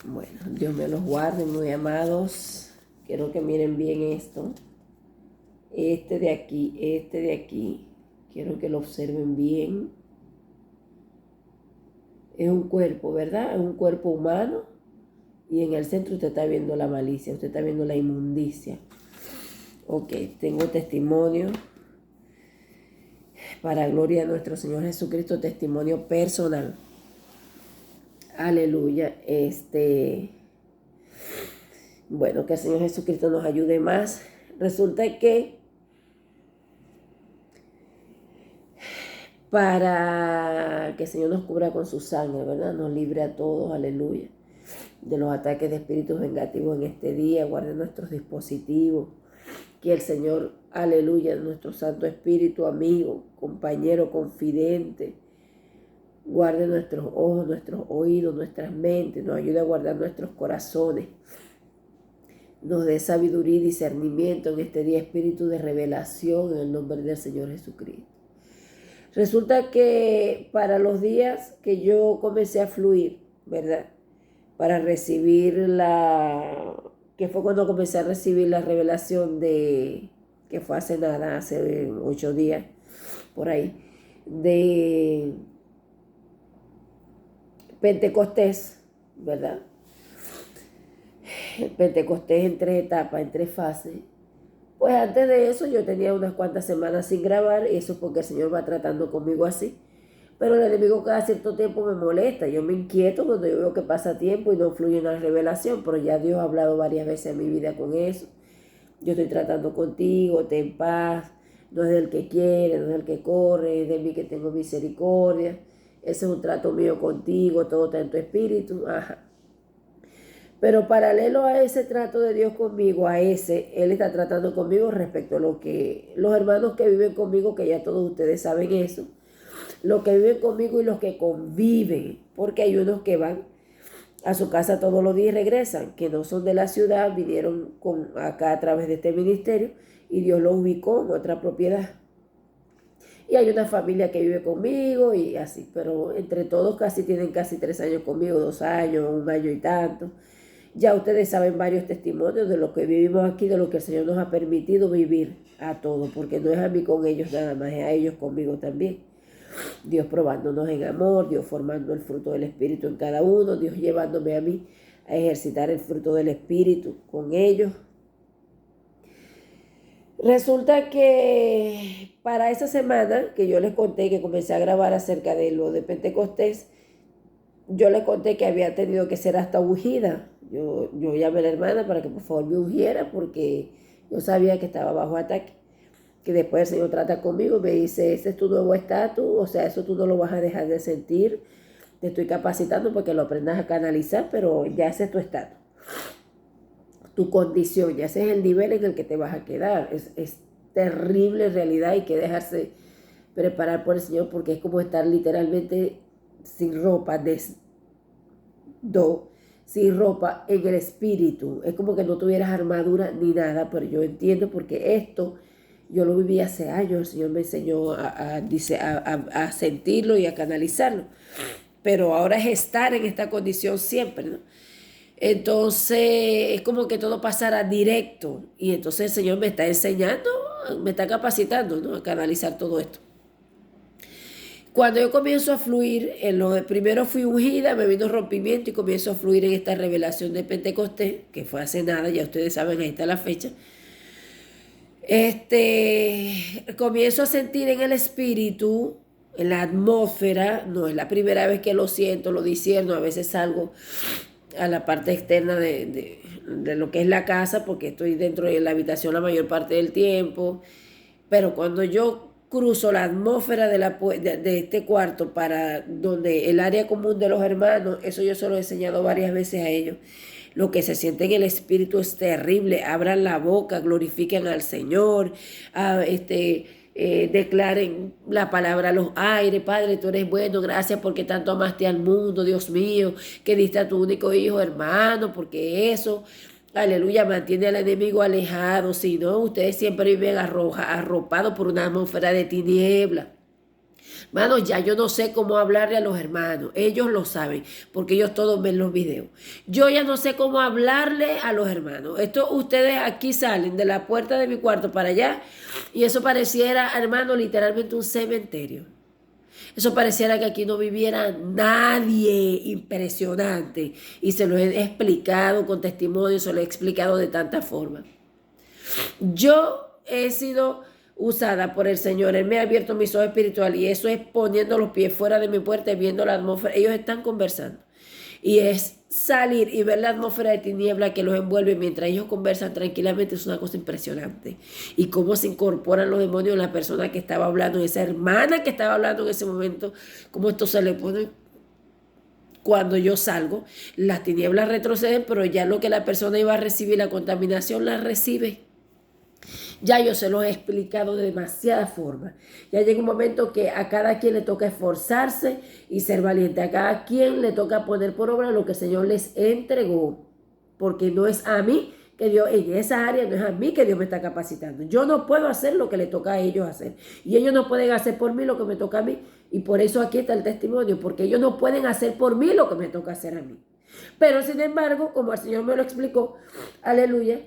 Bueno, Dios me los guarde, muy amados. Quiero que miren bien esto. Este de aquí. Quiero que lo observen bien. Es un cuerpo, ¿verdad? Es un cuerpo humano. Y en el centro usted está viendo la malicia, usted está viendo la inmundicia. Ok, tengo testimonio. Para gloria de nuestro Señor Jesucristo, testimonio personal. Aleluya. Bueno, que el Señor Jesucristo nos ayude más. Resulta que para que el Señor nos cubra con su sangre, ¿verdad? Nos libre a todos, aleluya, de los ataques de espíritus vengativos en este día, guarde nuestros dispositivos, que el Señor, aleluya, nuestro Santo Espíritu, amigo, compañero, confidente, guarde nuestros ojos, nuestros oídos, nuestras mentes, nos ayude a guardar nuestros corazones, nos dé sabiduría y discernimiento en este día, espíritu de revelación en el nombre del Señor Jesucristo. Resulta que para los días que yo comencé a fluir, ¿verdad? Para recibir que fue cuando comencé a recibir la revelación que fue hace nada, hace 8 días, por ahí, de Pentecostés, ¿verdad? El Pentecostés en 3 etapas, en 3 fases. Pues antes de eso yo tenía unas cuantas semanas sin grabar, y eso porque el Señor va tratando conmigo así. Pero el enemigo cada cierto tiempo me molesta, yo me inquieto cuando yo veo que pasa tiempo y no fluye una revelación, pero ya Dios ha hablado varias veces en mi vida con eso. Yo estoy tratando contigo, ten paz, no es del que quiere, no es del que corre, es de mí que tengo misericordia. Ese es un trato mío contigo, todo está en tu espíritu, ajá. Pero paralelo a ese trato de Dios conmigo, Él está tratando conmigo respecto a lo que los hermanos que viven conmigo, que ya todos ustedes saben eso, los que viven conmigo y los que conviven, porque hay unos que van a su casa todos los días y regresan, que no son de la ciudad, vinieron acá a través de este ministerio y Dios los ubicó en otra propiedad. Y hay una familia que vive conmigo y así, pero entre todos tienen casi 3 años conmigo, 2 años, 1 año y tanto. Ya ustedes saben varios testimonios de lo que vivimos aquí, de lo que el Señor nos ha permitido vivir a todos, porque no es a mí con ellos nada más, es a ellos conmigo también. Dios probándonos en amor, Dios formando el fruto del Espíritu en cada uno, Dios llevándome a mí a ejercitar el fruto del Espíritu con ellos. Resulta que para esa semana que yo les conté que comencé a grabar acerca de lo de Pentecostés, yo les conté que había tenido que ser hasta ungida. Yo llamé a la hermana para que por favor me ungiera porque yo sabía que estaba bajo ataque. Que después el Señor trata conmigo y me dice, ese es tu nuevo estatus, o sea, eso tú no lo vas a dejar de sentir. Te estoy capacitando porque lo aprendas a canalizar, pero ya ese es tu estatus, tu condición, ya ese es el nivel en el que te vas a quedar. Es terrible en realidad, hay que dejarse preparar por el Señor porque es como estar literalmente sin ropa, sin ropa en el espíritu. Es como que no tuvieras armadura ni nada, pero yo entiendo porque esto yo lo viví hace años. El Señor me enseñó a sentirlo y a canalizarlo, pero ahora es estar en esta condición siempre, ¿no? Entonces es como que todo pasara directo y entonces el Señor me está enseñando, me está capacitando, ¿no?, a canalizar todo esto. Cuando yo comienzo a fluir, primero fui ungida, me vino rompimiento y comienzo a fluir en esta revelación de Pentecostés, que fue hace nada, ya ustedes saben, ahí está la fecha. Comienzo a sentir en el espíritu, en la atmósfera, no es la primera vez que lo siento, lo discierno, a veces salgo a la parte externa de lo que es la casa, porque estoy dentro de la habitación la mayor parte del tiempo, pero cuando yo cruzo la atmósfera de este cuarto para donde el área común de los hermanos, eso yo se lo he enseñado varias veces a ellos. Lo que se siente en el espíritu es terrible. Abran la boca, glorifiquen al Señor, declaren la palabra a los aires. Padre, tú eres bueno, gracias porque tanto amaste al mundo, Dios mío, que diste a tu único hijo, hermano, porque eso, aleluya, mantiene al enemigo alejado. Si no, ustedes siempre viven arropados por una atmósfera de tiniebla. Mano, ya yo no sé cómo hablarle a los hermanos. Ellos lo saben, porque ellos todos ven los videos. Yo ya no sé cómo hablarle a los hermanos. Esto ustedes aquí salen de la puerta de mi cuarto para allá y eso pareciera, hermano, literalmente un cementerio. Eso pareciera que aquí no viviera nadie. Impresionante. Y se lo he explicado con testimonio, se lo he explicado de tanta forma. Yo he sido usada por el Señor. Él me ha abierto mis ojos espirituales y eso es poniendo los pies fuera de mi puerta y viendo la atmósfera. Ellos están conversando. Y es salir y ver la atmósfera de tiniebla que los envuelve mientras ellos conversan tranquilamente. Es una cosa impresionante. Y cómo se incorporan los demonios en la persona que estaba hablando, en esa hermana que estaba hablando en ese momento, cómo esto se le pone. Cuando yo salgo, las tinieblas retroceden, pero ya lo que la persona iba a recibir, la contaminación la recibe. Ya yo se los he explicado de demasiada forma. Ya llega un momento que a cada quien le toca esforzarse y ser valiente. A cada quien le toca poner por obra lo que el Señor les entregó. Porque no es a mí que Dios, en esa área no es a mí que Dios me está capacitando. Yo no puedo hacer lo que le toca a ellos hacer. Y ellos no pueden hacer por mí lo que me toca a mí. Y por eso aquí está el testimonio. Porque ellos no pueden hacer por mí lo que me toca hacer a mí. Pero sin embargo, como el Señor me lo explicó, aleluya,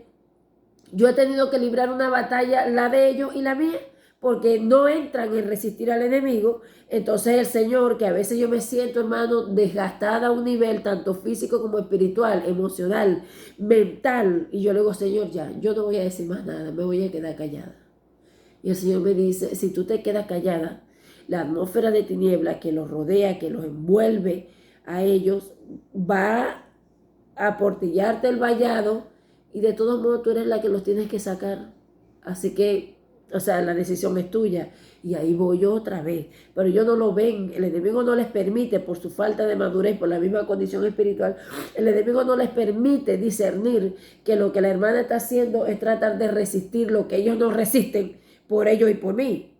yo he tenido que librar una batalla, la de ellos y la mía, porque no entran en resistir al enemigo. Entonces el Señor, que a veces yo me siento, hermano, desgastada a un nivel tanto físico como espiritual, emocional, mental, y yo le digo, Señor, ya, yo no voy a decir más nada, me voy a quedar callada. Y el Señor me dice, si tú te quedas callada, la atmósfera de tiniebla que los rodea, que los envuelve a ellos, va a aportillarte el vallado y de todos modos tú eres la que los tienes que sacar. Así que, o sea, la decisión es tuya. Y ahí voy yo otra vez. Pero ellos no lo ven. El enemigo no les permite, por su falta de madurez, por la misma condición espiritual, el enemigo no les permite discernir que lo que la hermana está haciendo es tratar de resistir lo que ellos no resisten por ellos y por mí.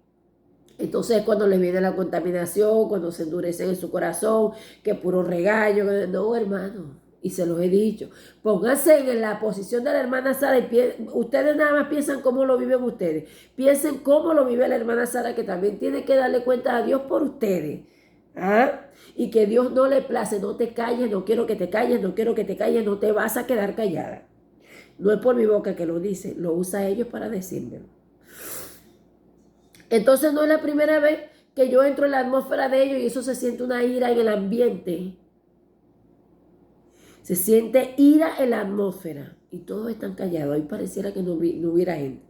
Entonces cuando les viene la contaminación, cuando se endurecen en su corazón, que puro regaño, no, hermano. Y se los he dicho, pónganse en la posición de la hermana Sara y ustedes nada más piensan cómo lo viven ustedes. Piensen cómo lo vive la hermana Sara, que también tiene que darle cuenta a Dios por ustedes. ¿Ah? Y que Dios no le place, no te calles, no quiero que te calles, no quiero que te calles, no te vas a quedar callada. No es por mi boca que lo dice, lo usa ellos para decírmelo. Entonces no es la primera vez que yo entro en la atmósfera de ellos y eso se siente una ira en el ambiente. Se siente ira en la atmósfera y todos están callados. Ahí pareciera que no hubiera gente.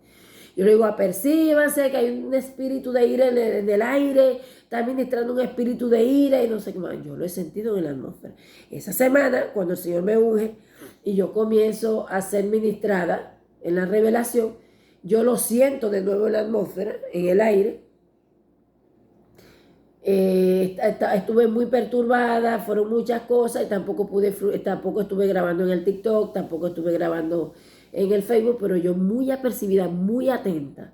Yo le digo, apercíbanse que hay un espíritu de ira en el aire, está ministrando un espíritu de ira y no sé qué más. Yo lo he sentido en la atmósfera. Esa semana, cuando el Señor me unge y yo comienzo a ser ministrada en la revelación, yo lo siento de nuevo en la atmósfera, en el aire. Estuve muy perturbada, fueron muchas cosas y tampoco estuve grabando en el TikTok, tampoco estuve grabando en el Facebook, pero yo muy apercibida, muy atenta.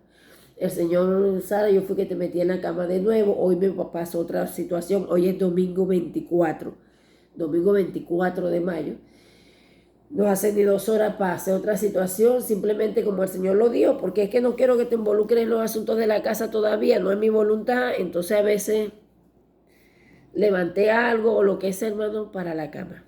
El Señor, Sara, yo fui que te metí en la cama de nuevo, hoy me pasó otra situación, hoy es domingo 24 de mayo. No hace ni 2 horas pase otra situación, simplemente como el Señor lo dio, porque es que no quiero que te involucres en los asuntos de la casa todavía, no es mi voluntad. Entonces a veces levanté algo o lo que es, hermano, para la cama.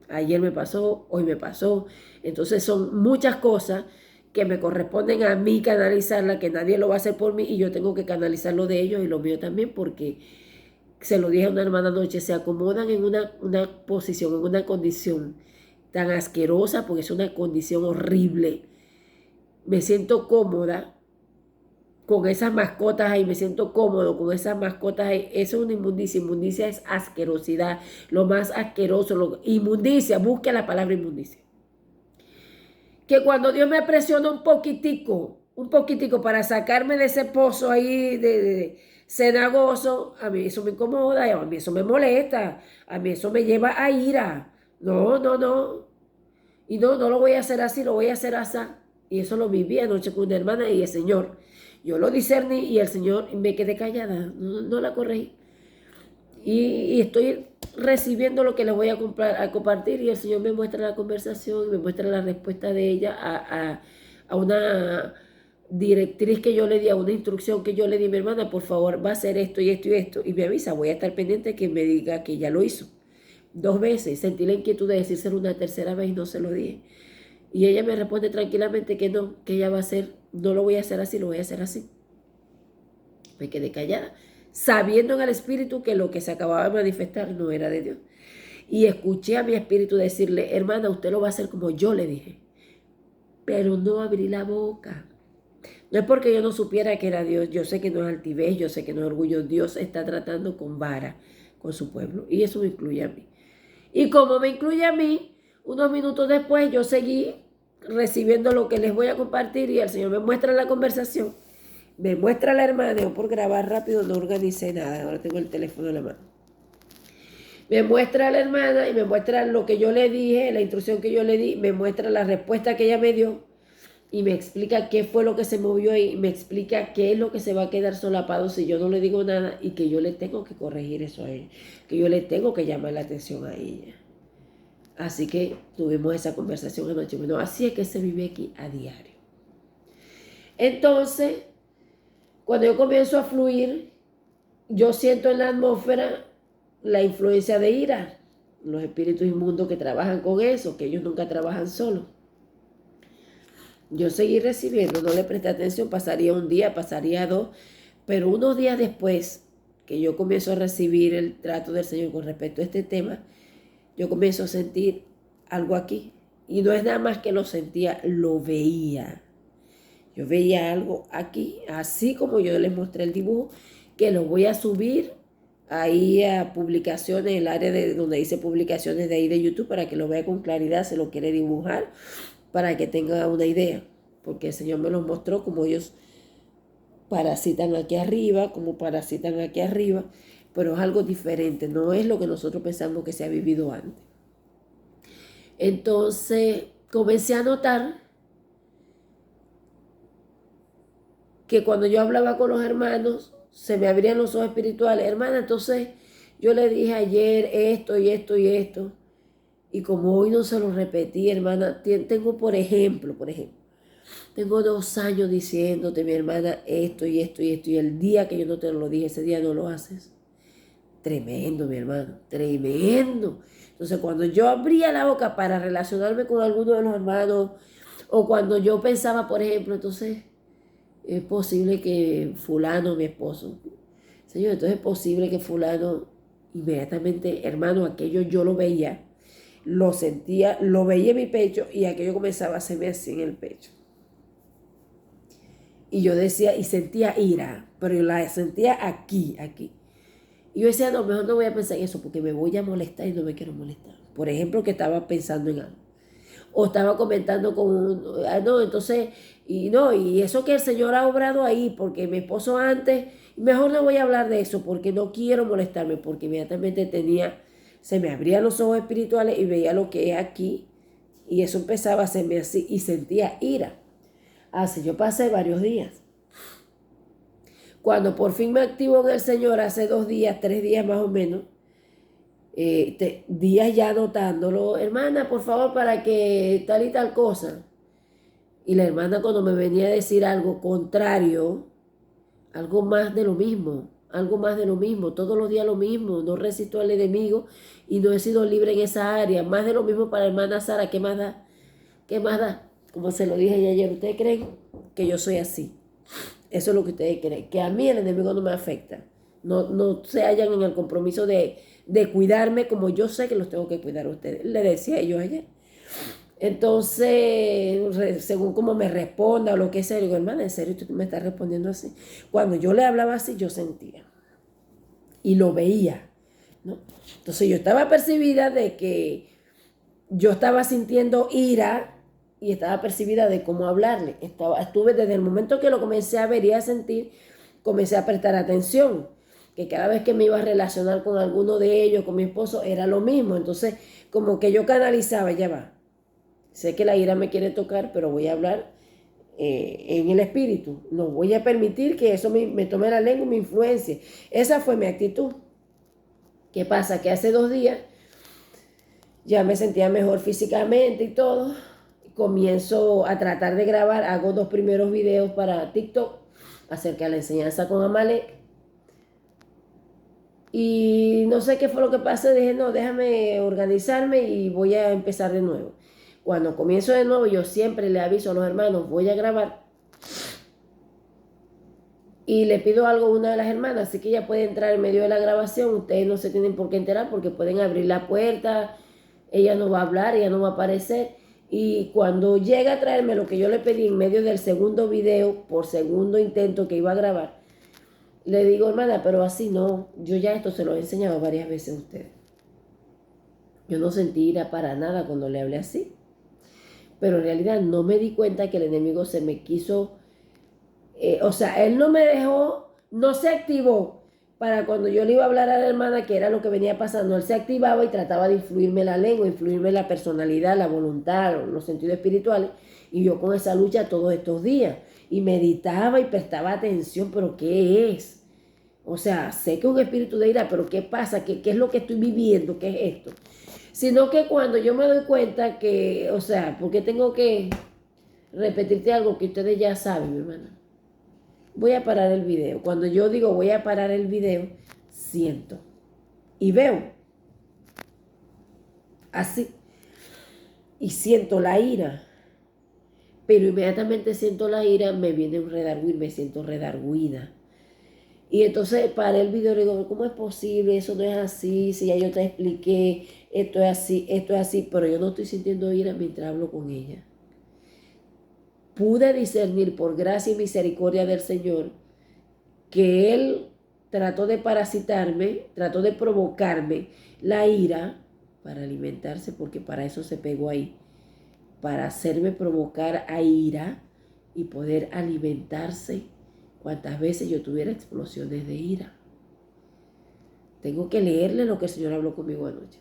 Ayer me pasó, hoy me pasó. Entonces son muchas cosas que me corresponden a mí canalizarla, que nadie lo va a hacer por mí y yo tengo que canalizar lo de ellos y lo mío también, porque se lo dije a una hermana anoche, se acomodan en una posición, en una condición tan asquerosa, porque es una condición horrible. Me siento cómoda con esas mascotas ahí, me siento cómodo con esas mascotas ahí. Eso es una inmundicia. Inmundicia es asquerosidad, lo más asqueroso. Inmundicia, busque la palabra inmundicia. Que cuando Dios me presiona un poquitico para sacarme de ese pozo ahí de cenagoso, a mí eso me incomoda, a mí eso me molesta, a mí eso me lleva a ira. No, no, no. Y no lo voy a hacer así, lo voy a hacer así. Y eso lo viví anoche con una hermana y el Señor. Yo lo discerní y el Señor me quedé callada, no la corregí. Y estoy recibiendo lo que les voy a compartir y el Señor me muestra la conversación, me muestra la respuesta de ella a directriz que yo le di, a una instrucción que yo le di a mi hermana, por favor, va a hacer esto y esto y esto, y me avisa, voy a estar pendiente que me diga que ya lo hizo. 2 veces, sentí la inquietud de decírselo una tercera vez y no se lo dije. Y ella me responde tranquilamente que no, que ella va a hacer, no lo voy a hacer así, lo voy a hacer así. Me quedé callada, sabiendo en el espíritu que lo que se acababa de manifestar no era de Dios. Y escuché a mi espíritu decirle, hermana, usted lo va a hacer como yo le dije. Pero no abrí la boca. No es porque yo no supiera que era Dios. Yo sé que no es altivez, yo sé que no es orgullo. Dios está tratando con vara con su pueblo. Y eso me incluye a mí. Y como me incluye a mí, unos minutos después yo seguí recibiendo lo que les voy a compartir y el Señor me muestra la conversación. Me muestra la hermana. Yo por grabar rápido no organicé nada. Ahora tengo el teléfono en la mano. Me muestra a la hermana y me muestra lo que yo le dije, la instrucción que yo le di, me muestra la respuesta que ella me dio y me explica qué fue lo que se movió y me explica qué es lo que se va a quedar solapado si yo no le digo nada y que yo le tengo que corregir eso a ella, que yo le tengo que llamar la atención a ella. Así que tuvimos esa conversación anoche. Bueno, así es que se vive aquí a diario. Entonces, cuando yo comienzo a fluir, yo siento en la atmósfera la influencia de ira, los espíritus inmundos que trabajan con eso, que ellos nunca trabajan solos. Yo seguí recibiendo, no le presté atención, pasaría un día, pasaría 2, pero unos días después que yo comienzo a recibir el trato del Señor con respecto a este tema, yo comienzo a sentir algo aquí. Y no es nada más que lo sentía, lo veía. Yo veía algo aquí, así como yo les mostré el dibujo, que lo voy a subir ahí a publicaciones, el área de donde dice publicaciones de ahí de YouTube, para que lo vea con claridad, se lo quiere dibujar, para que tenga una idea, porque el Señor me los mostró como ellos parasitan aquí arriba, como parasitan aquí arriba, pero es algo diferente, no es lo que nosotros pensamos que se ha vivido antes. Entonces comencé a notar que cuando yo hablaba con los hermanos, se me abrían los ojos espirituales. Hermana, entonces yo le dije ayer esto y esto y esto. Y como hoy no se lo repetí, hermana, tengo por ejemplo, tengo 2 años diciéndote, mi hermana, esto y esto y esto. Y el día que yo no te lo dije, ese día no lo haces. Tremendo, mi hermano, tremendo. Entonces, cuando yo abría la boca para relacionarme con alguno de los hermanos, o cuando yo pensaba, por ejemplo, entonces, es posible que fulano, mi esposo, Señor, entonces es posible que fulano, inmediatamente, hermano, aquello yo lo veía, lo sentía, lo veía en mi pecho y aquello comenzaba a hacerme así en el pecho. Y yo decía, y sentía ira, pero yo la sentía aquí. Y yo decía, no, mejor no voy a pensar en eso porque me voy a molestar y no me quiero molestar. Por ejemplo, que estaba pensando en algo. O estaba comentando con, no, entonces, y eso que el Señor ha obrado ahí, porque mi esposo antes, mejor no voy a hablar de eso, porque no quiero molestarme, porque inmediatamente se me abrían los ojos espirituales y veía lo que es aquí, y eso empezaba a hacerme así, y sentía ira. Así yo pasé varios días. Cuando por fin me activo en el Señor, hace 2 días, 3 días más o menos, días ya anotándolo, hermana, por favor, para que tal y tal cosa. Y la hermana cuando me venía a decir algo contrario, algo más de lo mismo, todos los días lo mismo, no resisto al enemigo y no he sido libre en esa área, más de lo mismo para la hermana Sara, ¿qué más da? ¿Qué más da? Como se lo dije ayer, ¿ustedes creen que yo soy así? Eso es lo que ustedes creen, que a mí el enemigo no me afecta, no se hallan en el compromiso de cuidarme como yo sé que los tengo que cuidar a ustedes. Le decía yo ayer. Entonces, según como me responda o lo que sea, digo, hermana, ¿en serio tú me estás respondiendo así? Cuando yo le hablaba así, yo sentía y lo veía, ¿no? Entonces yo estaba percibida de que yo estaba sintiendo ira y estaba percibida de cómo hablarle. Estuve desde el momento que lo comencé a ver y a sentir, comencé a prestar atención, que cada vez que me iba a relacionar con alguno de ellos, con mi esposo, era lo mismo. Entonces, como que yo canalizaba, ya va. Sé que la ira me quiere tocar, pero voy a hablar en el espíritu. No voy a permitir que eso me tome la lengua y me influencie. Esa fue mi actitud. ¿Qué pasa? Que hace 2 días ya me sentía mejor físicamente y todo. comienzo a tratar de grabar, hago 2 primeros videos para TikTok acerca de la enseñanza con Amalek. Y no sé qué fue lo que pasó, dije, no, déjame organizarme y voy a empezar de nuevo. Cuando comienzo de nuevo, yo siempre le aviso a los hermanos, voy a grabar. Y le pido algo a una de las hermanas, así que ella puede entrar en medio de la grabación. Ustedes no se tienen por qué enterar porque pueden abrir la puerta. Ella no va a hablar, ella no va a aparecer. Y cuando llega a traerme lo que yo le pedí en medio del segundo video, por segundo intento que iba a grabar, le digo, hermana, pero así no. Yo ya esto se lo he enseñado varias veces a ustedes. Yo no sentí ira para nada cuando le hablé así. Pero en realidad no me di cuenta que el enemigo se me quiso... o sea, él no me dejó, no se activó para cuando yo le iba a hablar a la hermana, que era lo que venía pasando. Él se activaba y trataba de influirme la lengua, influirme la personalidad, la voluntad, los sentidos espirituales. Y yo con esa lucha todos estos días. Y meditaba y prestaba atención, pero ¿qué es? O sea, sé que es un espíritu de ira, pero ¿qué pasa? ¿Qué es lo que estoy viviendo? ¿Qué es esto? Sino que cuando yo me doy cuenta que, o sea, porque tengo que repetirte algo que ustedes ya saben, mi hermana. Voy a parar el video. Cuando yo digo voy a parar el video, siento y veo así. Y siento la ira. Pero inmediatamente siento la ira, me viene un redarguir, me siento redarguida. Y entonces paré el video y digo, ¿cómo es posible? Eso no es así. Si ya yo te expliqué, esto es así. Pero yo no estoy sintiendo ira mientras hablo con ella. Pude discernir por gracia y misericordia del Señor que Él trató de parasitarme, trató de provocarme la ira para alimentarse, porque para eso se pegó ahí, para hacerme provocar a ira y poder alimentarse cuantas veces yo tuviera explosiones de ira. Tengo que leerle lo que el Señor habló conmigo anoche.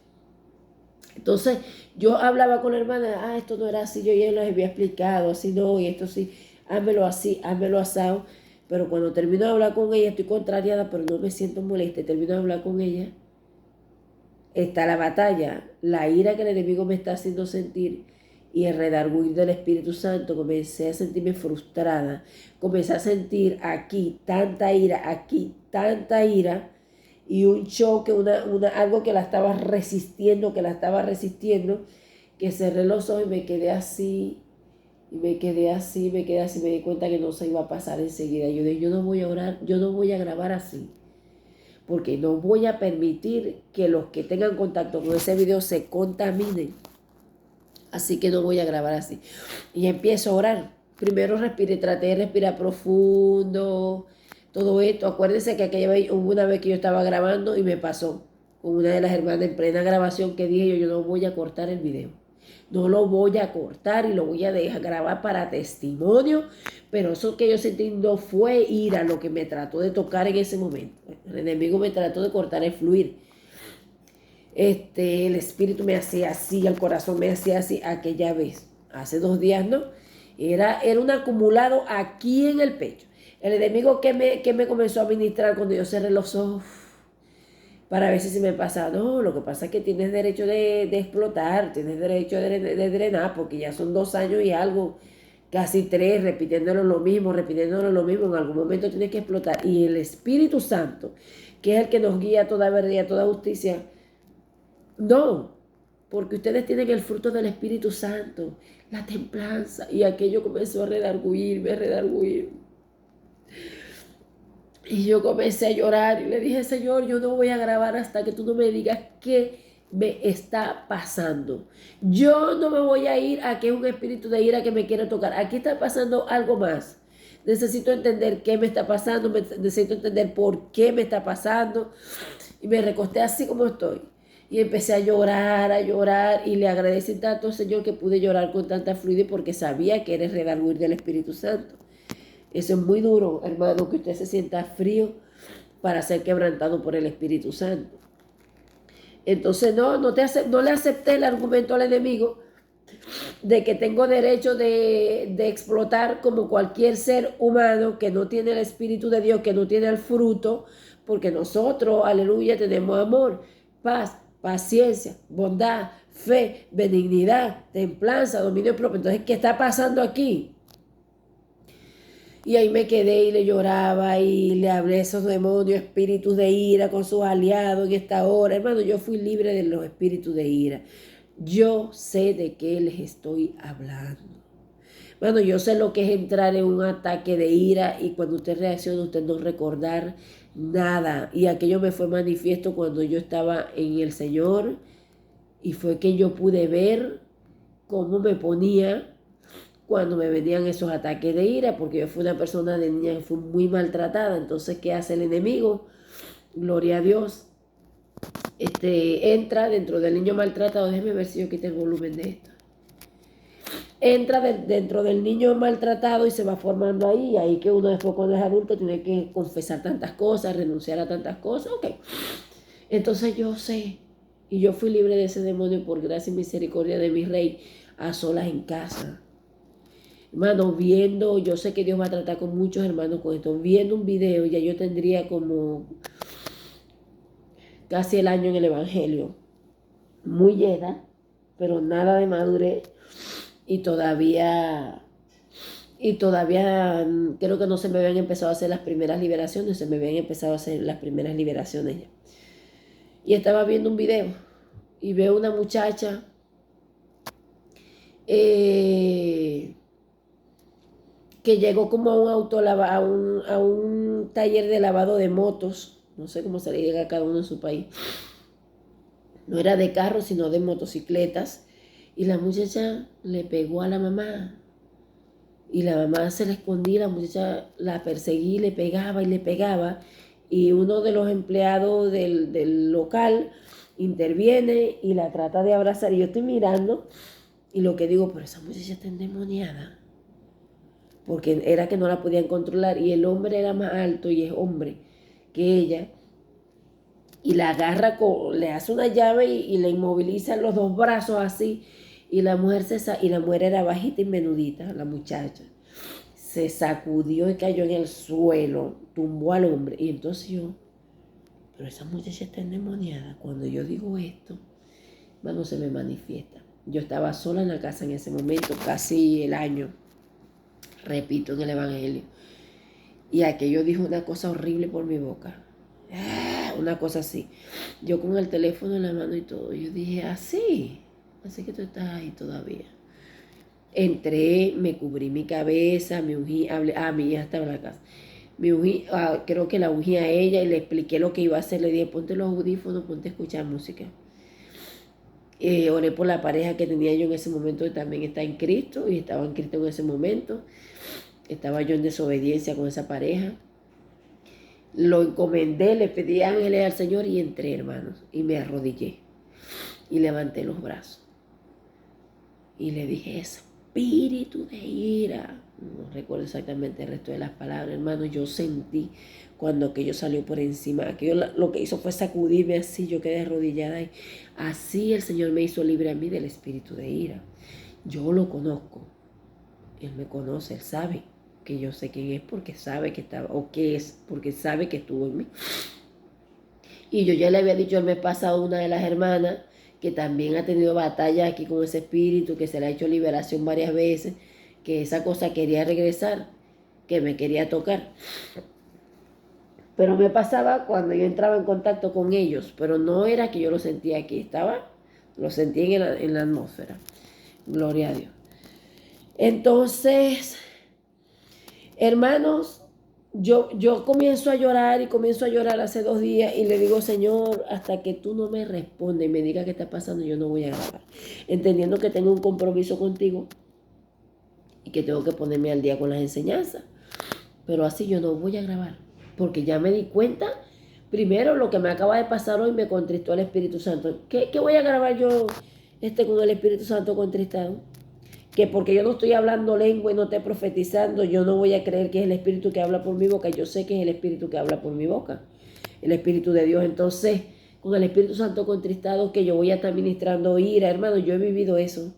Entonces yo hablaba con la hermana, esto no era así, yo ya les había explicado, así no, y esto sí, házmelo así, házmelo asado. Pero cuando termino de hablar con ella, estoy contrariada, pero no me siento molesta, termino de hablar con ella, está la batalla, la ira que el enemigo me está haciendo sentir y el redarguir del Espíritu Santo. Comencé a sentirme frustrada, comencé a sentir aquí tanta ira, y un choque, algo que la estaba resistiendo, que cerré los ojos y me quedé así, me di cuenta que no se iba a pasar enseguida. Yo dije, yo no voy a orar, yo no voy a grabar así, porque no voy a permitir que los que tengan contacto con ese video se contaminen. Así que no voy a grabar así. Y empiezo a orar. Primero respiré, traté de respirar profundo, todo esto. Acuérdense que aquella vez, hubo una vez que yo estaba grabando y me pasó con una de las hermanas en plena grabación que dije yo no voy a cortar el video. No lo voy a cortar y lo voy a dejar grabar para testimonio. Pero eso que yo sentí no fue ira lo que me trató de tocar en ese momento. El enemigo me trató de cortar el fluir. El espíritu me hacía así, el corazón me hacía así aquella vez. Hace 2 días, ¿no? Era un acumulado aquí en el pecho. El enemigo que me comenzó a ministrar cuando yo cerré los ojos para ver si se me pasa. No, lo que pasa es que tienes derecho de explotar, tienes derecho de drenar, porque ya son 2 años y algo, casi 3, repitiéndolo lo mismo, en algún momento tienes que explotar. Y el Espíritu Santo, que es el que nos guía a toda verdad y a toda justicia, no, porque ustedes tienen el fruto del Espíritu Santo, la templanza, y aquello comenzó a redarguirme. Y yo comencé a llorar y le dije, Señor, yo no voy a grabar hasta que tú no me digas qué me está pasando. Yo no me voy a ir a que es un espíritu de ira que me quiere tocar. Aquí está pasando algo más. Necesito entender qué me está pasando, necesito entender por qué me está pasando. Y me recosté así como estoy. Y empecé a llorar y le agradecí tanto al Señor que pude llorar con tanta fluidez porque sabía que era el redarguir del Espíritu Santo. Eso es muy duro, hermano, que usted se sienta frío para ser quebrantado por el Espíritu Santo. Entonces no le acepté el argumento al enemigo de que tengo derecho de explotar como cualquier ser humano que no tiene el Espíritu de Dios, que no tiene el fruto, porque nosotros, aleluya, tenemos amor, paz, paciencia, bondad, fe, benignidad, templanza, dominio propio. Entonces, ¿qué está pasando aquí? Y ahí me quedé y le lloraba y le hablé a esos demonios, espíritus de ira con sus aliados en esta hora. Hermano, yo fui libre de los espíritus de ira. Yo sé de qué les estoy hablando. Bueno, yo sé lo que es entrar en un ataque de ira y cuando usted reacciona, usted no recordar nada. Y aquello me fue manifiesto cuando yo estaba en el Señor y fue que yo pude ver cómo me ponía cuando me venían esos ataques de ira, porque yo fui una persona de niña que fue muy maltratada. Entonces, ¿qué hace el enemigo? Gloria a Dios. Entra dentro del niño maltratado. Déjeme ver si yo quito el volumen de esto. Entra dentro del niño maltratado y se va formando ahí. Y ahí que uno después cuando es adulto tiene que confesar tantas cosas, renunciar a tantas cosas. Ok. Entonces yo sé. Y yo fui libre de ese demonio por gracia y misericordia de mi Rey a solas en casa. Hermano, viendo, yo sé que Dios va a tratar con muchos hermanos con esto. Viendo un video, ya yo tendría como casi el año en el Evangelio. Muy llena, pero nada de madurez. Y todavía creo que no se me habían empezado a hacer las primeras liberaciones, se me habían empezado a hacer las primeras liberaciones ya. Y estaba viendo un video y veo una muchacha que llegó como a un a un taller de lavado de motos, no sé cómo se le llega a cada uno en su país. No era de carros, sino de motocicletas. Y la muchacha le pegó a la mamá. Y la mamá se le escondía, la muchacha la perseguía, le pegaba y le pegaba. Y uno de los empleados del local interviene y la trata de abrazar. Y yo estoy mirando y lo que digo, pero esa muchacha está endemoniada. Porque era que no la podían controlar. Y el hombre era más alto y es hombre que ella. Y la agarra, le hace una llave y le inmoviliza los dos brazos así. Y la mujer era bajita y menudita, la muchacha. Se sacudió y cayó en el suelo, tumbó al hombre. Y entonces yo, pero esa muchacha está endemoniada. Cuando yo digo esto, bueno, se me manifiesta. Yo estaba sola en la casa en ese momento, casi el año, repito, en el Evangelio. Y aquello dijo una cosa horrible por mi boca. Una cosa así. Yo con el teléfono en la mano y todo. Yo dije, así que tú estás ahí todavía. Entré, me cubrí mi cabeza, me ungí, hablé, mi hija estaba en la casa. Me ungí, creo que la ungí a ella y le expliqué lo que iba a hacer. Le dije, ponte los audífonos, ponte a escuchar música. Oré por la pareja que tenía yo en ese momento, que también está en Cristo y estaba en Cristo en ese momento. Estaba yo en desobediencia con esa pareja. Lo encomendé, le pedí ángeles al Señor y entré, hermanos, y me arrodillé y levanté los brazos y le dije, espíritu de ira, no recuerdo exactamente el resto de las palabras, hermanos. Yo sentí cuando aquello salió por encima, aquello lo que hizo fue sacudirme así, yo quedé arrodillada y así el Señor me hizo libre a mí del espíritu de ira. Yo lo conozco, Él me conoce, Él sabe que yo sé quién es porque sabe que estaba, o qué es, porque sabe que estuvo en mí. Y yo ya le había dicho el mes pasado a una de las hermanas que también ha tenido batalla aquí con ese espíritu, que se le ha hecho liberación varias veces, que esa cosa quería regresar, que me quería tocar. Pero me pasaba cuando yo entraba en contacto con ellos, pero no era que yo lo sentía aquí, lo sentía en la atmósfera. Gloria a Dios. Entonces, hermanos, yo comienzo a llorar hace 2 días y le digo, Señor, hasta que tú no me respondas y me digas qué está pasando, yo no voy a grabar. Entendiendo que tengo un compromiso contigo y que tengo que ponerme al día con las enseñanzas. Pero así yo no voy a grabar, porque ya me di cuenta, primero lo que me acaba de pasar hoy me contristó el Espíritu Santo. ¿Qué voy a grabar yo con el Espíritu Santo contristado? Que porque yo no estoy hablando lengua y no estoy profetizando, yo no voy a creer que es el Espíritu que habla por mi boca. Yo sé que es el Espíritu que habla por mi boca, el Espíritu de Dios. Entonces, con el Espíritu Santo contristado, que yo voy a estar ministrando ira, hermano, yo he vivido eso.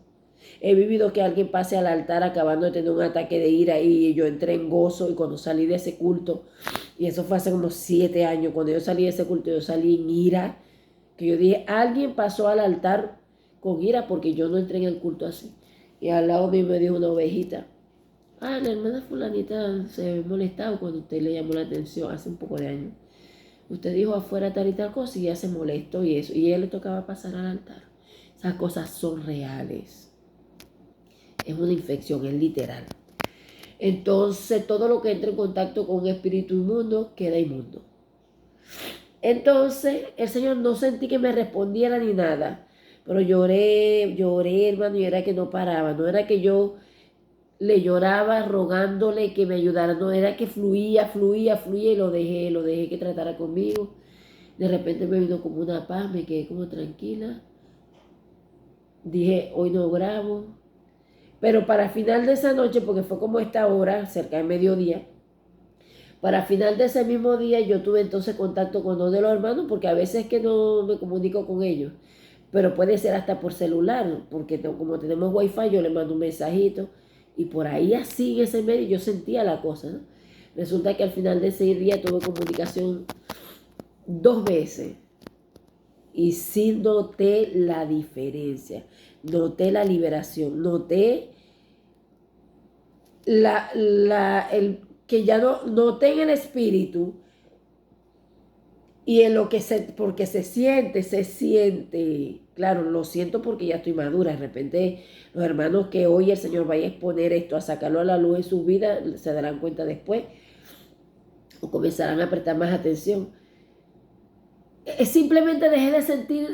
He vivido que alguien pase al altar acabando de tener un ataque de ira y yo entré en gozo, y cuando salí de ese culto, y eso fue hace unos 7 años, cuando yo salí de ese culto, yo salí en ira, que yo dije, alguien pasó al altar con ira porque yo no entré en el culto así. Y al lado mío me dijo una ovejita, la hermana fulanita se ve molestado cuando usted le llamó la atención hace un poco de años. Usted dijo afuera tal y tal cosa y ella se molestó y eso. Y a ella le tocaba pasar al altar. Esas cosas son reales. Es una infección, es literal. Entonces todo lo que entra en contacto con un espíritu inmundo queda inmundo. Entonces el Señor, no sentí que me respondiera ni nada. Pero lloré, hermano, y era que no paraba. No era que yo le lloraba rogándole que me ayudara. No, era que fluía y lo dejé que tratara conmigo. De repente me vino como una paz, me quedé como tranquila. Dije, hoy no grabo. Pero para final de esa noche, porque fue como esta hora, cerca de mediodía, para final de ese mismo día yo tuve entonces contacto con dos de los hermanos, porque a veces que no me comunico con ellos, pero puede ser hasta por celular, porque como tenemos wifi yo le mando un mensajito y por ahí así en ese medio yo sentía la cosa, ¿no? Resulta que al final de ese día tuve comunicación 2 veces y sí noté la diferencia, noté la liberación, noté que ya no noté en el espíritu y en lo que porque se siente, claro, lo siento porque ya estoy madura. De repente los hermanos que hoy el Señor vaya a exponer esto, a sacarlo a la luz en su vida, se darán cuenta después o comenzarán a prestar más atención. Simplemente dejé de sentir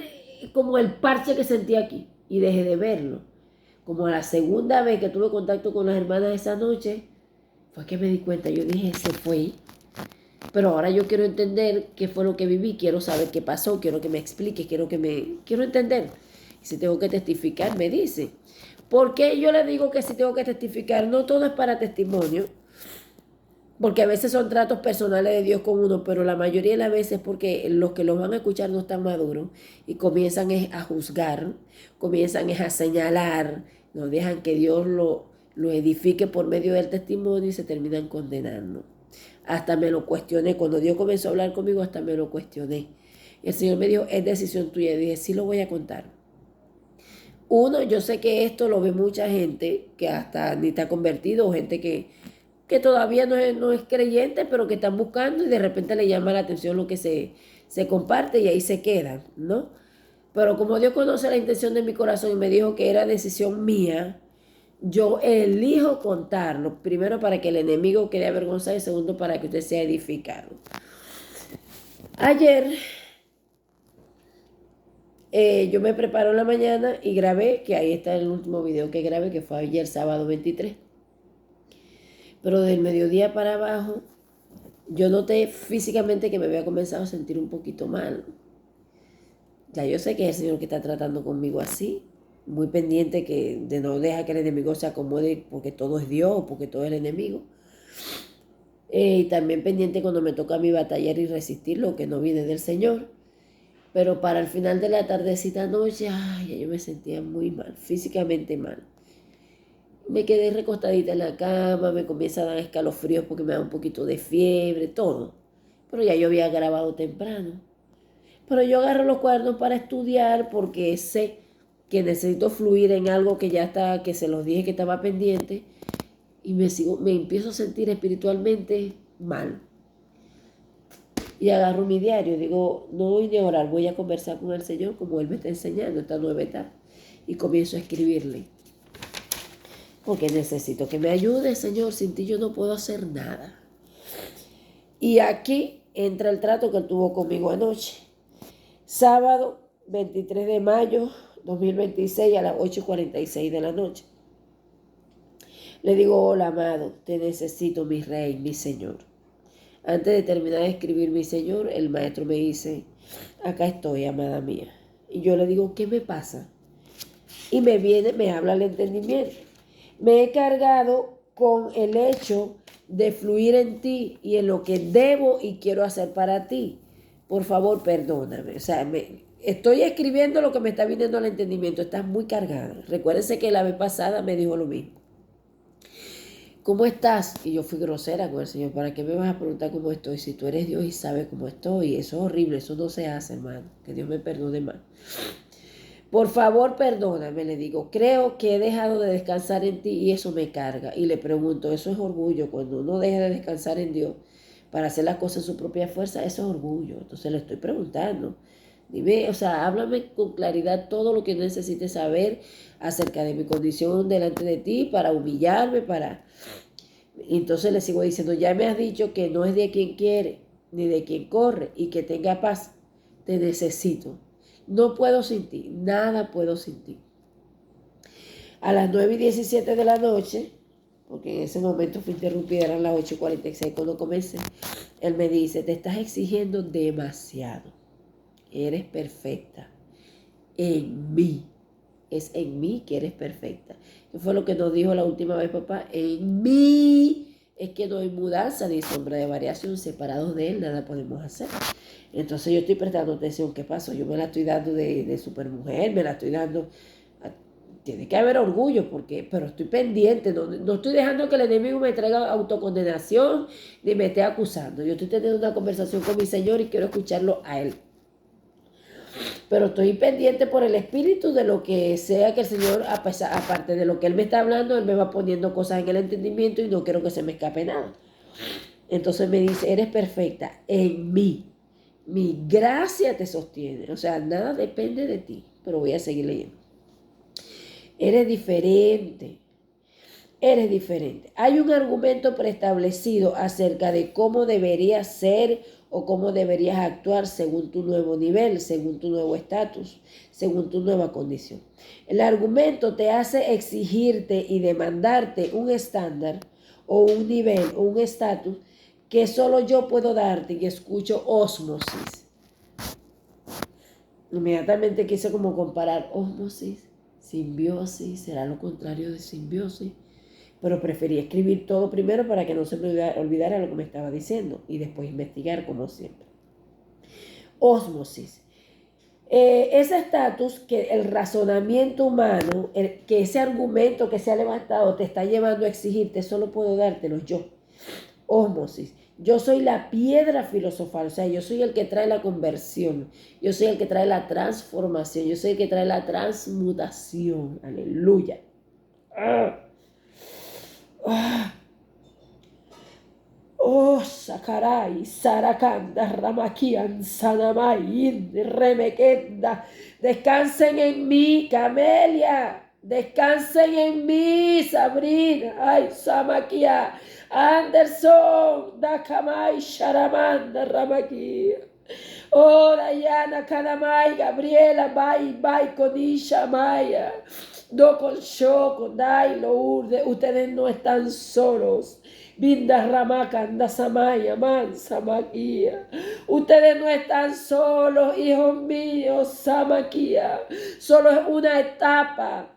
como el parche que sentí aquí y dejé de verlo. Como a la segunda vez que tuve contacto con las hermanas esa noche, fue que me di cuenta. Yo dije, se fue. Pero ahora yo quiero entender qué fue lo que viví, quiero saber qué pasó, quiero que me explique, quiero entender. Y si tengo que testificar, me dice. ¿Por qué yo le digo que si tengo que testificar? No todo es para testimonio, porque a veces son tratos personales de Dios con uno, pero la mayoría de las veces es porque los que los van a escuchar no están maduros y comienzan a juzgar, comienzan a señalar, no dejan que Dios lo edifique por medio del testimonio y se terminan condenando. Hasta me lo cuestioné, cuando Dios comenzó a hablar conmigo, hasta me lo cuestioné. Y el Señor me dijo, es decisión tuya. Y dije, sí lo voy a contar. Uno, yo sé que esto lo ve mucha gente que hasta ni está convertido, o gente que todavía no es creyente, pero que están buscando y de repente le llama la atención lo que se comparte y ahí se quedan, ¿no? Pero como Dios conoce la intención de mi corazón y me dijo que era decisión mía, yo elijo contarlo, primero para que el enemigo quede avergonzado y segundo para que usted sea edificado. Ayer yo me preparo en la mañana y grabé, que ahí está el último video que grabé, que fue ayer sábado 23. Pero del mediodía para abajo, yo noté físicamente que me había comenzado a sentir un poquito mal. Ya yo sé que es el Señor que está tratando conmigo así, muy pendiente de no dejar que el enemigo se acomode porque todo es Dios o porque todo es el enemigo. Y también pendiente cuando me toca a mí batallar y resistir lo que no viene del Señor. Pero para el final de la tardecita noche, ay, yo me sentía muy mal, físicamente mal. Me quedé recostadita en la cama, me comienza a dar escalofríos porque me da un poquito de fiebre, todo. Pero ya yo había grabado temprano. Pero yo agarro los cuadernos para estudiar porque sé que necesito fluir en algo que ya está, que se los dije que estaba pendiente. Y me empiezo a sentir espiritualmente mal. Y agarro mi diario, digo, no voy ni a orar, voy a conversar con el Señor como Él me está enseñando esta nueva etapa. Y comienzo a escribirle. Porque necesito que me ayude, Señor, sin ti yo no puedo hacer nada. Y aquí entra el trato que Él tuvo conmigo anoche. Sábado 23 de mayo 2026 a las 8:46 de la noche. Le digo, hola amado, te necesito mi rey, mi Señor. Antes de terminar de escribir mi Señor, el maestro me dice, acá estoy, amada mía. Y yo le digo, ¿qué me pasa? Y me habla el entendimiento. Me he cargado con el hecho de fluir en ti y en lo que debo y quiero hacer para ti. Por favor, perdóname. O sea, estoy escribiendo lo que me está viniendo al entendimiento. Estás muy cargada. Recuérdense que la vez pasada me dijo lo mismo. ¿Cómo estás? Y yo fui grosera con el Señor. ¿Para qué me vas a preguntar cómo estoy? Si tú eres Dios y sabes cómo estoy. Eso es horrible. Eso no se hace, hermano. Que Dios me perdone más. Por favor, perdóname, le digo, creo que he dejado de descansar en ti y eso me carga. Y le pregunto, ¿eso es orgullo? Cuando uno deja de descansar en Dios para hacer las cosas en su propia fuerza, eso es orgullo. Entonces le estoy preguntando, dime, o sea, háblame con claridad todo lo que necesites saber acerca de mi condición delante de ti para humillarme, para... Y entonces le sigo diciendo, ya me has dicho que no es de quien quiere, ni de quien corre, y que tenga paz. Te necesito. No puedo sin ti, nada puedo sin ti. A las 9:17 de la noche, porque en ese momento fue interrumpida, eran las 8:46 cuando comencé, él me dice, te estás exigiendo demasiado. Eres perfecta. En mí. Es en mí que eres perfecta. ¿Qué fue lo que nos dijo la última vez, papá? En mí es que no hay mudanza ni sombra de variación. Separados de él, nada podemos hacer. Entonces yo estoy prestando atención. ¿Qué pasó? Yo me la estoy dando de supermujer, me la estoy dando... Tiene que haber orgullo, pero estoy pendiente. No estoy dejando que el enemigo me traiga autocondenación ni me esté acusando. Yo estoy teniendo una conversación con mi Señor y quiero escucharlo a Él. Pero estoy pendiente por el espíritu de lo que sea que el Señor, aparte de lo que Él me está hablando, Él me va poniendo cosas en el entendimiento y no quiero que se me escape nada. Entonces me dice, eres perfecta en mí. Mi gracia te sostiene. O sea, nada depende de ti. Pero voy a seguir leyendo. Eres diferente. Eres diferente. Hay un argumento preestablecido acerca de cómo deberías ser o cómo deberías actuar según tu nuevo nivel, según tu nuevo estatus, según tu nueva condición. El argumento te hace exigirte y demandarte un estándar o un nivel o un estatus que solo yo puedo darte y escucho ósmosis. Inmediatamente quise como comparar ósmosis, simbiosis, será lo contrario de simbiosis. Pero preferí escribir todo primero para que no se me olvidara lo que me estaba diciendo y después investigar como siempre. Ósmosis. Ese estatus que el razonamiento humano, que ese argumento que se ha levantado te está llevando a exigirte, solo puedo dártelo yo. Ósmosis. Yo soy la piedra filosofal, o sea, yo soy el que trae la conversión, yo soy el que trae la transformación, yo soy el que trae la transmutación. Aleluya. Oh, Sakarai, Sarakanda, Ramakian, Sanamai, Remequenda. Descansen en mí, Camelia. Descansen en mí, Sabrina. Ay, Samakia. Anderson, Dakamai, Sharamanda, Ramakia. Oh, Dayana, Kanamai, Gabriela, Bye, Konisha, Maya. Do con Shoko, Dai, Lourdes. Ustedes no están solos. Vinda Ramaka, anda Samaya, Mansa, Maquia. Ustedes no están solos, hijos míos, Samaquia. Solo es una etapa.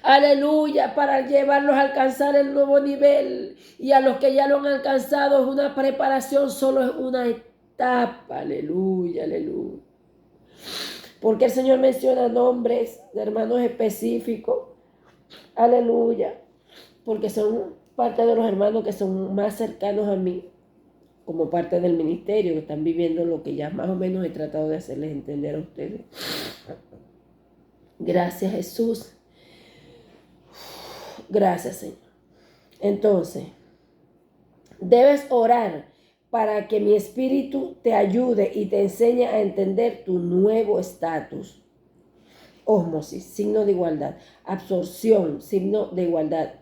Aleluya, para llevarlos a alcanzar el nuevo nivel. Y a los que ya lo han alcanzado es una preparación, solo es una etapa. Aleluya, aleluya. Porque el Señor menciona nombres de hermanos específicos. Aleluya. Porque son parte de los hermanos que son más cercanos a mí, como parte del ministerio, que están viviendo lo que ya más o menos he tratado de hacerles entender a ustedes. Gracias, Jesús. Gracias, Señor. Entonces, debes orar para que mi espíritu te ayude y te enseñe a entender tu nuevo estatus. Ósmosis, signo de igualdad. Absorción, signo de igualdad.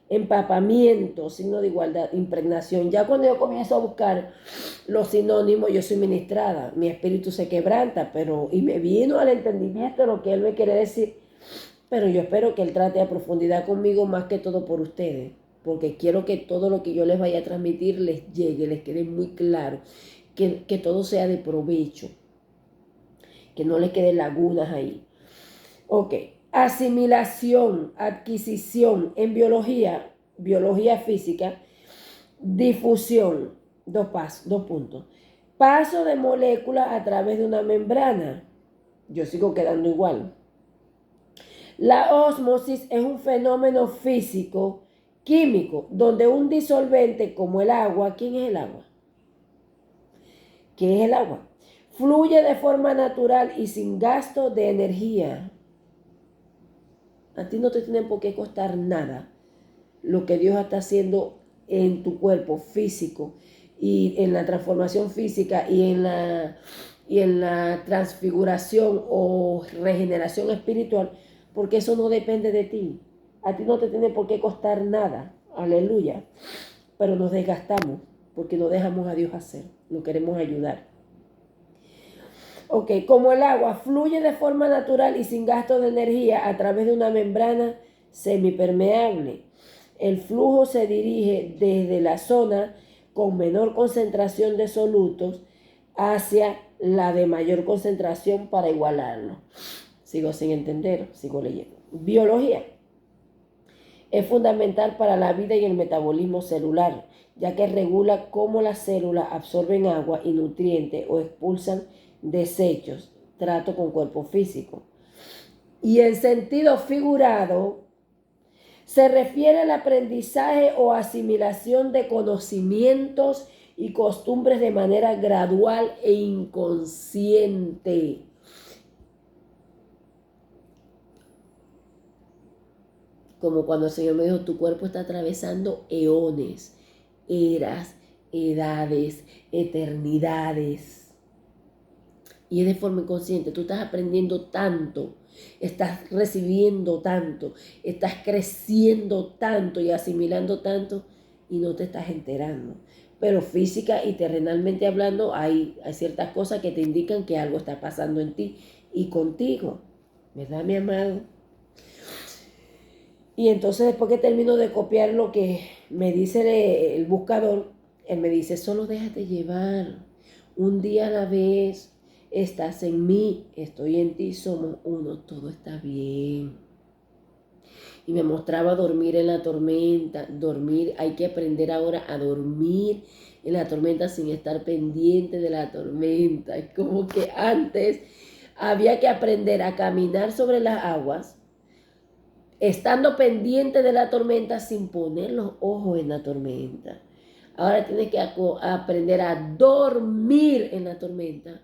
Empapamiento, signo de igualdad. Impregnación. Ya cuando yo comienzo a buscar los sinónimos, yo soy ministrada. Mi espíritu se quebranta, y me vino al entendimiento de lo que Él me quiere decir. Pero yo espero que Él trate a profundidad conmigo más que todo por ustedes. Porque quiero que todo lo que yo les vaya a transmitir les llegue, les quede muy claro. Que todo sea de provecho. Que no les queden lagunas ahí. Ok. Asimilación, adquisición en biología física, difusión, dos puntos. Paso de moléculas a través de una membrana. Yo sigo quedando igual. La ósmosis es un fenómeno físico, químico, donde un disolvente como el agua, ¿quién es el agua? ¿Qué es el agua? Fluye de forma natural y sin gasto de energía. A ti no te tiene por qué costar nada lo que Dios está haciendo en tu cuerpo físico y en la transformación física y en la transfiguración o regeneración espiritual, porque eso no depende de ti. A ti no te tiene por qué costar nada. Aleluya. Pero nos desgastamos porque no dejamos a Dios hacer. No queremos ayudar. Ok, como el agua fluye de forma natural y sin gasto de energía a través de una membrana semipermeable, el flujo se dirige desde la zona con menor concentración de solutos hacia la de mayor concentración para igualarlo. Sigo sin entender, sigo leyendo. Biología. Es fundamental para la vida y el metabolismo celular, ya que regula cómo las células absorben agua y nutrientes o expulsan desechos, trato con cuerpo físico. Y en sentido figurado, se refiere al aprendizaje o asimilación de conocimientos y costumbres de manera gradual e inconsciente. Como cuando el Señor me dijo, tu cuerpo está atravesando eones, eras, edades, eternidades. Y es de forma inconsciente, tú estás aprendiendo tanto, estás recibiendo tanto, estás creciendo tanto y asimilando tanto y no te estás enterando. Pero física y terrenalmente hablando, hay ciertas cosas que te indican que algo está pasando en ti y contigo, ¿verdad, mi amado? Y entonces después que termino de copiar lo que me dice el buscador, él me dice, solo déjate llevar, un día a la vez, estás en mí, estoy en ti, somos uno, todo está bien. Y me mostraba dormir en la tormenta, dormir, hay que aprender ahora a dormir en la tormenta sin estar pendiente de la tormenta. Es como que antes había que aprender a caminar sobre las aguas, estando pendiente de la tormenta sin poner los ojos en la tormenta. Ahora tienes que aprender a dormir en la tormenta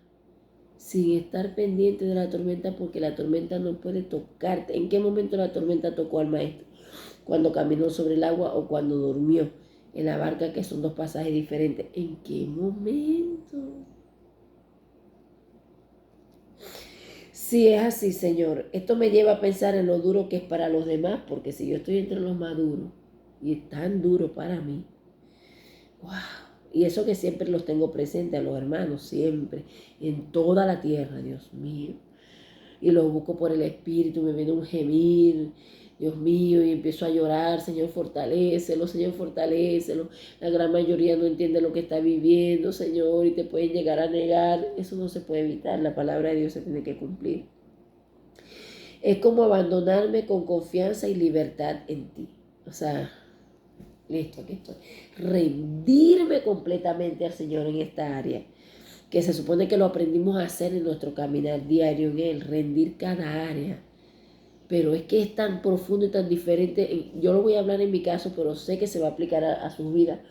sin estar pendiente de la tormenta, porque la tormenta no puede tocarte. ¿En qué momento la tormenta tocó al maestro? Cuando caminó sobre el agua o cuando durmió en la barca, que son dos pasajes diferentes. ¿En qué momento? Sí, es así, Señor. Esto me lleva a pensar en lo duro que es para los demás, porque si yo estoy entre los más duros y es tan duro para mí, wow. Y eso que siempre los tengo presentes a los hermanos, siempre, en toda la tierra, Dios mío. Y los busco por el Espíritu, me viene un gemir, Dios mío, y empiezo a llorar, Señor, fortalécelo, Señor, fortalécelo. La gran mayoría no entiende lo que está viviendo, Señor, y te pueden llegar a negar. Eso no se puede evitar, la palabra de Dios se tiene que cumplir. Es como abandonarme con confianza y libertad en ti. O sea, listo, aquí estoy. Rendirme completamente al Señor en esta área, que se supone que lo aprendimos a hacer en nuestro caminar diario en Él, rendir cada área. Pero es que es tan profundo y tan diferente. Yo lo voy a hablar en mi caso, pero sé que se va a aplicar a su vida,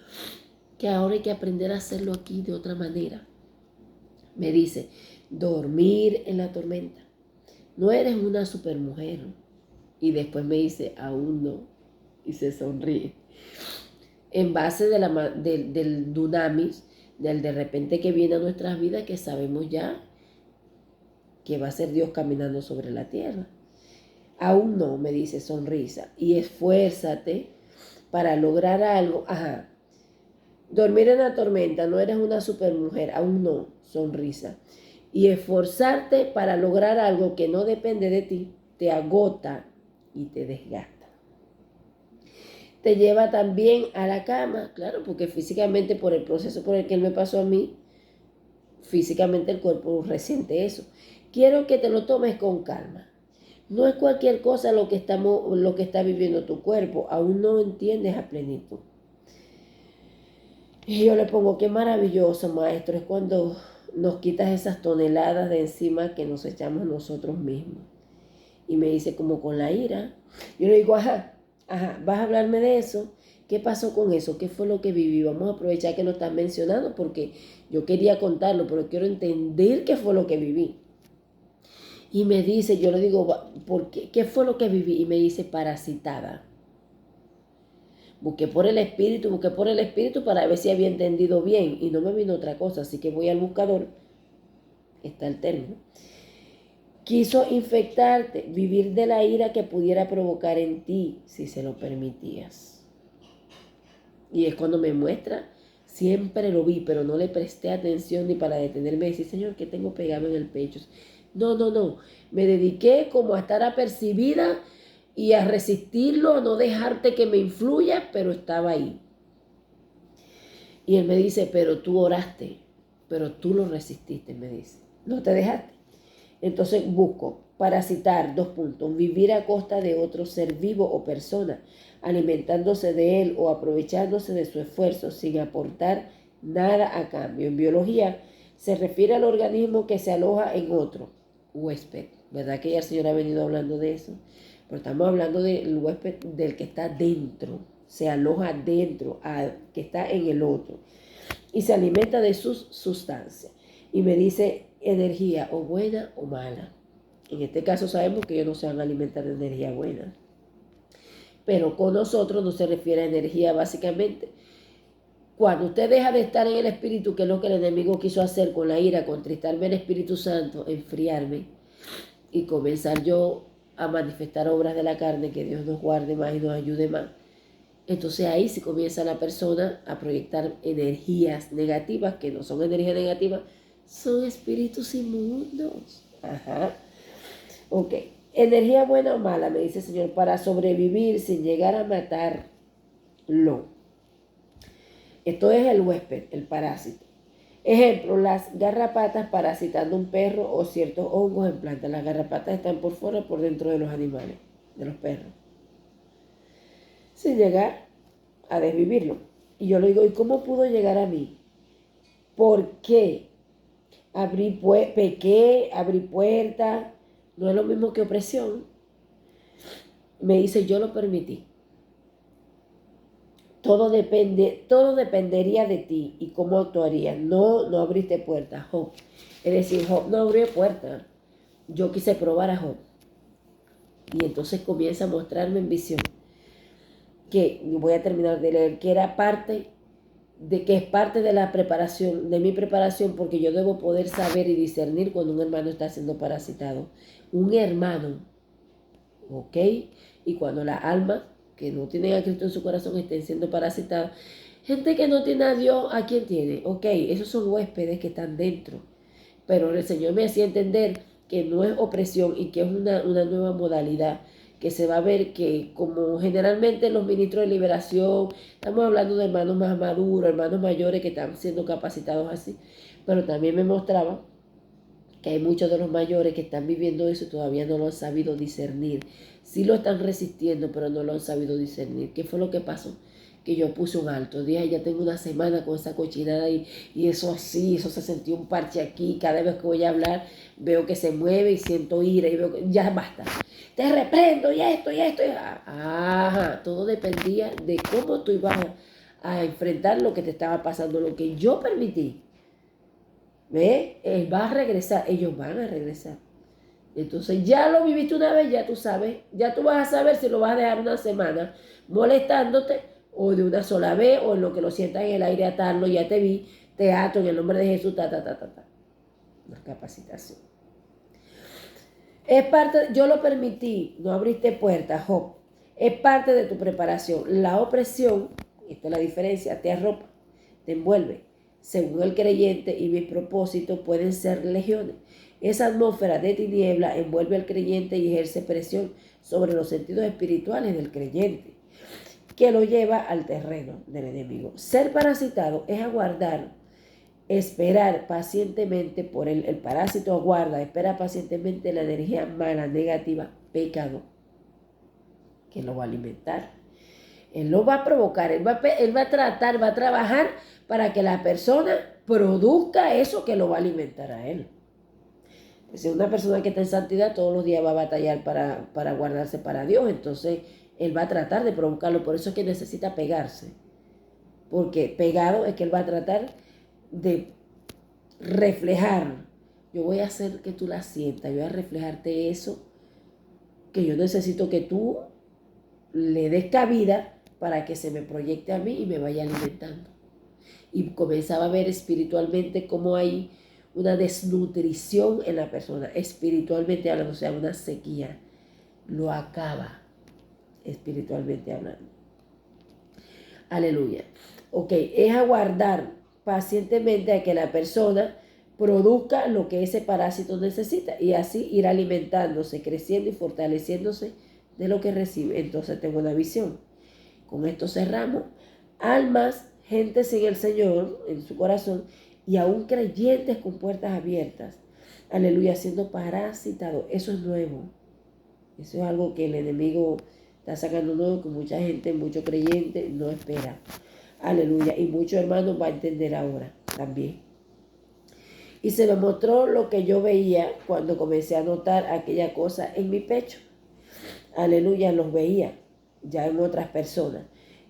que ahora hay que aprender a hacerlo aquí de otra manera. Me dice, dormir en la tormenta. No eres una supermujer. Y después me dice, aún no. Y se sonríe. En base del dunamis, del de repente que viene a nuestras vidas, que sabemos ya que va a ser Dios caminando sobre la tierra. Aún no, me dice, sonrisa. Y esfuérzate para lograr algo. Ajá. Dormir en la tormenta, no eres una supermujer, aún no, sonrisa. Y esforzarte para lograr algo que no depende de ti, te agota y te desgasta. Te lleva también a la cama, claro, porque físicamente por el proceso por el que él me pasó a mí, físicamente el cuerpo resiente eso. Quiero que te lo tomes con calma. No es cualquier cosa lo que está viviendo tu cuerpo, aún no entiendes a plenitud. Y yo le pongo, qué maravilloso, maestro, es cuando nos quitas esas toneladas de encima que nos echamos nosotros mismos. Y me dice, como con la ira. Yo le digo, ajá, vas a hablarme de eso. ¿Qué pasó con eso? ¿Qué fue lo que viví? Vamos a aprovechar que lo están mencionando porque yo quería contarlo, pero quiero entender qué fue lo que viví. Y me dice, yo le digo, ¿por qué? ¿Qué fue lo que viví? Y me dice, parasitada. Busqué por el espíritu para ver si había entendido bien y no me vino otra cosa, así que voy al buscador, está el término. Quiso infectarte, vivir de la ira que pudiera provocar en ti si se lo permitías. Y es cuando me muestra, siempre lo vi, pero no le presté atención ni para detenerme y decir, Señor, ¿qué tengo pegado en el pecho? No, me dediqué como a estar apercibida y a resistirlo, a no dejarte que me influya, pero estaba ahí. Y él me dice, pero tú oraste, pero tú lo resististe, me dice, no te dejaste. Entonces busco, parasitar, 2 puntos, vivir a costa de otro ser vivo o persona, alimentándose de él o aprovechándose de su esfuerzo sin aportar nada a cambio. En biología se refiere al organismo que se aloja en otro huésped, ¿verdad que ya el Señor ha venido hablando de eso? Pero estamos hablando del huésped del que está dentro, se aloja dentro, que está en el otro, y se alimenta de sus sustancias. Y me dice energía o buena o mala. En este caso sabemos que ellos no se van a alimentar de energía buena. Pero con nosotros no se refiere a energía básicamente. Cuando usted deja de estar en el Espíritu, que es lo que el enemigo quiso hacer con la ira, contristarme el Espíritu Santo, enfriarme y comenzar yo a manifestar obras de la carne, que Dios nos guarde más y nos ayude más. Entonces ahí sí comienza la persona a proyectar energías negativas, que no son energías negativas, son espíritus inmundos. Ajá. Ok. Energía buena o mala, me dice el Señor, para sobrevivir sin llegar a matarlo. Esto es el huésped, el parásito. Ejemplo, las garrapatas parasitando un perro o ciertos hongos en plantas. Las garrapatas están por fuera o por dentro de los animales, de los perros, sin llegar a desvivirlo. Y yo le digo, ¿y cómo pudo llegar a mí? ¿Por qué? Pequé, abrí puertas, no es lo mismo que opresión. Me dice, yo lo permití. Todo dependería de ti y cómo actuarías. No abriste puertas, Job. Es decir, Job no abrió puertas. Yo quise probar a Job. Y entonces comienza a mostrarme en visión que, voy a terminar de leer, que era parte de que es parte de la preparación, de mi preparación, porque yo debo poder saber y discernir cuando un hermano está siendo parasitado. Un hermano, ¿ok? Y cuando la alma que no tienen a Cristo en su corazón estén siendo parasitadas. Gente que no tiene a Dios, ¿a quién tiene? Ok, esos son huéspedes que están dentro. Pero el Señor me hacía entender que no es opresión y que es una nueva modalidad, que se va a ver que como generalmente los ministros de liberación, estamos hablando de hermanos más maduros, hermanos mayores que están siendo capacitados así, pero también me mostraba que hay muchos de los mayores que están viviendo eso y todavía no lo han sabido discernir. Sí lo están resistiendo, pero no lo han sabido discernir. ¿Qué fue lo que pasó? Que yo puse un alto. Dije, ya tengo una semana con esa cochinada y eso así, eso se sentía un parche aquí. Cada vez que voy a hablar, veo que se mueve y siento ira y veo que ya basta. Te reprendo y esto. Ajá, todo dependía de cómo tú ibas a enfrentar lo que te estaba pasando, lo que yo permití. ¿Ve? Él va a regresar, ellos van a regresar. Entonces ya lo viviste una vez, ya tú sabes, ya tú vas a saber si lo vas a dejar una semana molestándote o de una sola vez o en lo que lo sientas en el aire atarlo, ya te vi, te ato en el nombre de Jesús, Una capacitación. Es parte, yo lo permití, no abriste puertas, Job. Es parte de tu preparación. La opresión, esta es la diferencia, te arropa, te envuelve. Según el creyente y mis propósitos pueden ser legiones. Esa atmósfera de tiniebla envuelve al creyente y ejerce presión sobre los sentidos espirituales del creyente, que lo lleva al terreno del enemigo. Ser parasitado es aguardar, esperar pacientemente por el parásito aguarda, espera pacientemente la energía mala, negativa, pecado, que lo va a alimentar. Él lo va a provocar, él va a tratar, va a trabajar para que la persona produzca eso que lo va a alimentar a él. Si una persona que está en santidad todos los días va a batallar para guardarse para Dios, entonces Él va a tratar de provocarlo, por eso es que necesita pegarse. Porque pegado es que él va a tratar de reflejar. Yo voy a hacer que tú la sientas, yo voy a reflejarte eso, que yo necesito que tú le des cabida para que se me proyecte a mí y me vaya alimentando. Y comenzaba a ver espiritualmente cómo hay una desnutrición en la persona, espiritualmente hablando, o sea, una sequía. Lo acaba, espiritualmente hablando. Aleluya. Ok, es aguardar pacientemente a que la persona produzca lo que ese parásito necesita y así ir alimentándose, creciendo y fortaleciéndose de lo que recibe. Entonces tengo una visión. Con esto cerramos. Almas, gente sin el Señor en su corazón y aún creyentes con puertas abiertas. Aleluya, siendo parasitados. Eso es nuevo. Eso es algo que el enemigo está sacando nuevo, que mucha gente, muchos creyentes no espera. Aleluya. Y muchos hermanos van a entender ahora también. Y se me mostró lo que yo veía cuando comencé a notar aquella cosa en mi pecho. Aleluya, los veía ya en otras personas.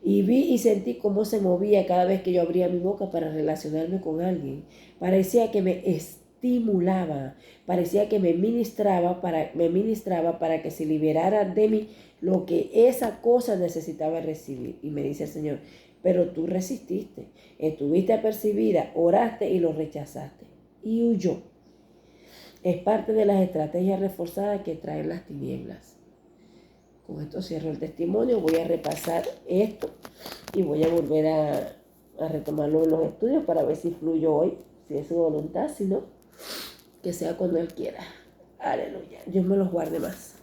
Y vi y sentí cómo se movía cada vez que yo abría mi boca para relacionarme con alguien. Parecía que me estimulaba, parecía que me ministraba para que se liberara de mí lo que esa cosa necesitaba recibir. Y me dice el Señor, pero tú resististe, estuviste apercibida, oraste y lo rechazaste. Y huyó. Es parte de las estrategias reforzadas que traen las tinieblas. Con esto cierro el testimonio, voy a repasar esto y voy a volver a retomarlo en los estudios para ver si fluyo hoy, si es su voluntad, si no, que sea cuando Él quiera. Aleluya, Dios me los guarde más.